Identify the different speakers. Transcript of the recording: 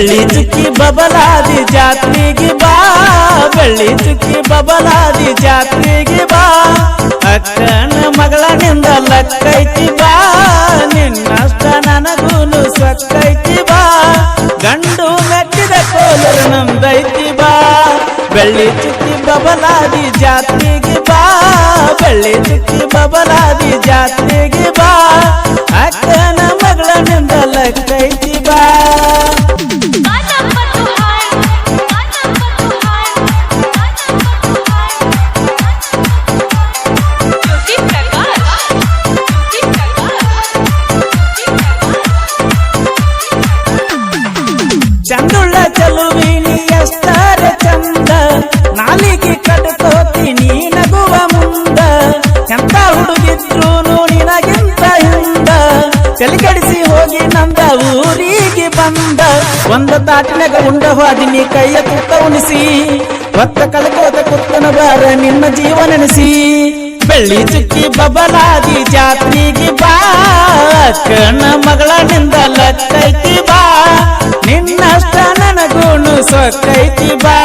Speaker 1: ಬೆಳ್ಳಿ ಚುಕ್ಕಿ ಬಬಲಾದಿ ಜಾತ್ರೆಗೆ ಬಾ ಬೆಳ್ಳಿ ಚುಕ್ಕಿ ಬಬಲಾದಿ ಜಾತ್ರೆಗೆ ಬಾ ಅಕ್ಕನ ಮಗಳನಿಂದ ಲಕ್ಕೈತಿ ಬಾ ನಿನ್ನಷ್ಟ ನನಗೂನು ಸಕ್ಕೈತಿ ಬಾ ಗಂಡು ಮೆಟ್ಟಿದ ಕೋಲರು ನಮ್ದೈತಿ ಬಾ ಬೆಳ್ಳಿ ಚುಕ್ಕಿ ಬಬಲಾದಿ ಜಾತ್ರೆಗೆ ಬಾ ಬೆಳ್ಳಿ ಚುಕ್ಕಿ ಬಬಲಾದಿ ಜಾತ್ರೆಗೆ ಬಾ ಅಕ್ಕನ ಮಗಳನಿಂದ ಲಕ್ಕೈತಿ ಬಾ ಚಂದುಳ್ಳ ಚಲುವಿನಿ ಎಷ್ಟರ ಚಂದ ನಾಲಿಗೆ ಕಟ್ಕೋತೀನಿ ನಗುವ ಮುಂದ ಎಂತ ಹುಡುಗಿದ್ರು ನಿನಗಿಂತ ಹಿಂದ ತಲೆಕಡಿಸಿ ಹೋಗಿ ನಂದ ಊರಿಗೆ ಬಂದ ಒಂದು ತಾಟಿನಾಗ ಉಂಡ ಹೋದಿನಿ ಕೈಯ ತುತ್ತ ಉಣಿಸಿ ಹೊತ್ತ ಕಳ್ಕೋತ ಕುತ್ತನ ಬಾರ ನಿನ್ನ ಜೀವ ನೆನೆಸಿ ಬೆಳ್ಳಿ ಚುಕ್ಕಿ ಬಬಲಾದಿ ಜಾತ್ರೆಗೆ ಬಾ ಅಕ್ಕನ ಮಗಳನಿಂದ ಲಕ್ಕೈತಿ ಬಾ ನಿನ್ನಷ್ಟ ನನಗೂನು ಸೊಕ್ಕೈತಿ ಬಾ